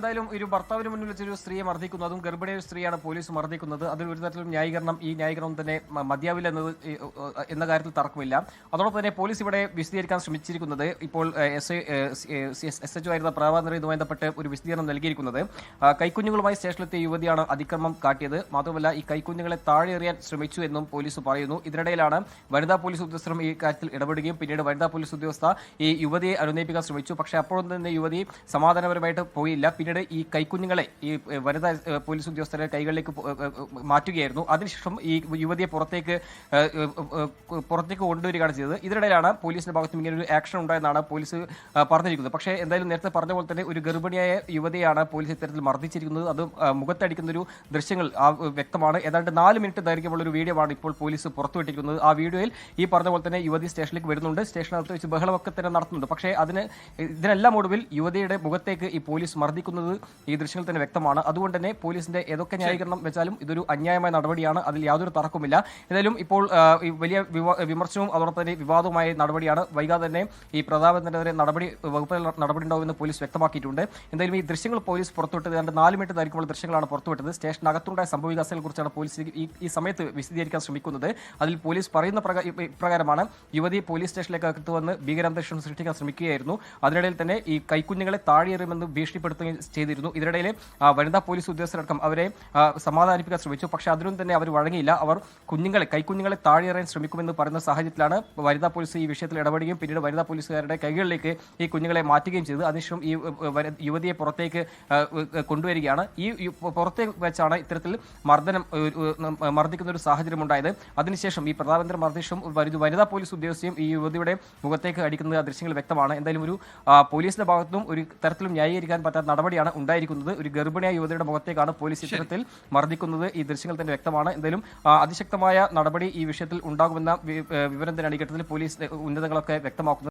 എന്തായാലും ഒരു ഭർത്താവിന് മുന്നിൽ വെച്ചൊരു സ്ത്രീയെ മർദ്ദിക്കുന്നു, അതും ഗർഭിണിയ സ്ത്രീയാണ് പോലീസ് മർദ്ദിക്കുന്നത്. അതിൽ ഒരു തരത്തിലും ന്യായീകരണം തന്നെ മതിയാവില്ല എന്ന കാര്യത്തിൽ തർക്കമില്ല. അതോടൊപ്പം തന്നെ പോലീസ് ഇവിടെ വിശദീകരിക്കാൻ ശ്രമിച്ചിരിക്കുന്നത്, ഇപ്പോൾ SHO ആയിരുന്ന പ്രഭാകരൻ ഇതുമായി ബന്ധപ്പെട്ട് ഒരു വിശദീകരണം നൽകിയിരിക്കുന്നത്, കൈക്കുഞ്ഞുങ്ങളുമായി സ്റ്റേഷനിലെത്തിയ യുവതിയാണ് അതിക്രമം കാട്ടിയത്. മാത്രമല്ല ഈ കൈക്കുഞ്ഞുങ്ങളെ താഴെ എറിയാൻ ശ്രമിച്ചു എന്നും പോലീസ് പറയുന്നു. ഇതിനിടയിലാണ് വനിതാ പോലീസ് ഉദ്യോഗസ്ഥരും ഈ കാര്യത്തിൽ ഇടപെടുകയും പിന്നീട് വനിതാ പോലീസ് ഉദ്യോഗസ്ഥ ഈ യുവതിയെ അനുനയിപ്പിക്കാൻ ശ്രമിച്ചു. പക്ഷേ അപ്പോഴൊന്നും തന്നെ യുവതി സമാധാനപരമായിട്ട് പോയില്ല. പിന്നീട് ഈ കൈക്കുഞ്ഞുങ്ങളെ ഈ വനിതാ പോലീസ് ഉദ്യോഗസ്ഥരുടെ കൈകളിലേക്ക് മാറ്റുകയായിരുന്നു. അതിനുശേഷം ഈ യുവതിയെ പുറത്തേക്ക് കൊണ്ടുവരികയാണ് ചെയ്തത്. ഇതിനിടയിലാണ് പോലീസിന്റെ ഭാഗത്തും ഇങ്ങനെ ഒരു ആക്ഷൻ ഉണ്ടായെന്നാണ് പോലീസ് പറഞ്ഞിരിക്കുന്നത്. പക്ഷേ എന്തായാലും നേരത്തെ പറഞ്ഞ പോലെ തന്നെ ഒരു ഗർഭിണിയായ യുവതിയാണ് പോലീസ് ഇത്തരത്തിൽ മർദ്ദിച്ചിരിക്കുന്നത്. അത് മുഖത്തടിക്കുന്ന ഒരു ദൃശ്യങ്ങൾ വ്യക്തമാണ്. ഏതാണ്ട് 4 മിനിറ്റ് ദൈർഘ്യമുള്ള ഒരു വീഡിയോ ആണ് ഇപ്പോൾ പോലീസ് പുറത്തുവിട്ടിരിക്കുന്നത്. ആ വീഡിയോയിൽ ഈ പറഞ്ഞ പോലെ തന്നെ യുവതി സ്റ്റേഷനിലേക്ക് വരുന്നുണ്ട്, സ്റ്റേഷനകത്ത് വെച്ച് ബഹളമൊക്കെ തന്നെ നടത്തുന്നുണ്ട്. പക്ഷേ ഇതിനെല്ലാം ഒടുവിൽ യുവതിയുടെ മുഖത്തേക്ക് ഈ പോലീസ് മർദ്ദിക്കുന്നത് ഈ ദൃശ്യങ്ങൾ തന്നെ വ്യക്തമാണ്. അതുകൊണ്ട് തന്നെ പോലീസിന്റെ ഏതൊക്കെ ന്യായീകരണം വെച്ചാലും ഇതൊരു അന്യായമായ നടപടിയാണ്, അതിൽ യാതൊരു തർക്കമില്ല. എന്തായാലും ഇപ്പോൾ വലിയ വിമർശനവും അതോടൊപ്പം തന്നെ വിവാദവുമായ നടപടിയാണ്. വൈകാതെ തന്നെ ഈ പ്രതാപനെതിരെ വകുപ്പ് നടപടി ഉണ്ടാവുമെന്ന് പോലീസ് വ്യക്തമാക്കിയിട്ടുണ്ട്. എന്തായാലും ഈ ദൃശ്യങ്ങൾ പോലീസ് പുറത്തുവിട്ടത് 4 മിനിറ്റ് ദൈർഘ്യമുള്ള ദൃശ്യങ്ങളാണ് പുറത്തുവിട്ടത്. സ്റ്റേഷനകത്തുണ്ടായ സംഭവവികാസങ്ങളെ കുറിച്ചാണ് പോലീസ് ഈ സമയത്ത് വിശദീകരിക്കാൻ ശ്രമിക്കുന്നത്. അതിൽ പോലീസ് പറയുന്ന പ്രകാരമാണ് യുവതി പോലീസ് സ്റ്റേഷനിലേക്ക് അകത്ത് വന്ന് ഭീകരാന്തരീക്ഷം സൃഷ്ടിക്കാൻ ശ്രമിക്കുകയായിരുന്നു. അതിനിടയിൽ തന്നെ ഈ കൈക്കുഞ്ഞുങ്ങളെ താഴെയെറിയുമെന്ന് ഭീഷണിപ്പെടുത്തുകയും ചെയ്തിരുന്നു. ഇതിനിടയിൽ വനിതാ പോലീസ് ഉദ്യോഗസ്ഥരടക്കം അവരെ സമാധാനിപ്പിക്കാൻ ശ്രമിച്ചു. പക്ഷേ അതിനും തന്നെ അവർ വഴങ്ങിയില്ല. അവർ കൈക്കുഞ്ഞുങ്ങളെ താഴെയെറിയാൻ ശ്രമിക്കുമെന്ന് പറയുന്ന സാഹചര്യത്തിലാണ് വനിതാ പോലീസ് ഈ വിഷയത്തിൽ ഇടപെടുകയും പിന്നീട് വനിതാ പോലീസുകാരുടെ കൈകളിലേക്ക് ഈ കുഞ്ഞുങ്ങളെ മാറ്റുകയും ചെയ്തു. അതിനുശേഷം ഈ യുവതിയെ പുറത്തേക്ക് കൊണ്ടുവരികയാണ്. ഈ പുറത്തേക്ക് വെച്ചാണ് ഇത്തരത്തിൽ മർദ്ദിക്കുന്ന ഒരു സാഹചര്യം ഉണ്ടായത്. അതിനുശേഷം ഈ പ്രതാപേന്ദ്ര മർദ്ദിഷും വനിതാ പോലീസ് ഉദ്യോഗസ്ഥയും ഈ യുവതിയുടെ മുഖത്തേക്ക് അടിക്കുന്ന ദൃശ്യങ്ങൾ വ്യക്തമാണ്. എന്തായാലും ഒരു പോലീസിന്റെ ഭാഗത്തും ഒരു തരത്തിലും ന്യായീകരിക്കാൻ പറ്റാത്ത നടപടിയാണ് ഉണ്ടായിരിക്കുന്നത്. ഒരു ഗർഭിണിയായ യുവതിയുടെ മുഖത്തേക്കാണ് പോലീസ് ഇത്തരത്തിൽ മർദ്ദിക്കുന്നത്. ഈ ദൃശ്യങ്ങൾ തന്നെ വ്യക്തമാണ്. എന്തായാലും അതിശക്തമായ നടപടി ഈ വിഷയത്തിൽ ഉണ്ടാകുമെന്ന വിവരം തന്നെയാണ് ഈ ഘട്ടത്തിൽ പോലീസ് ഉന്നതങ്ങളൊക്കെ വ്യക്തമാക്കുന്നത്.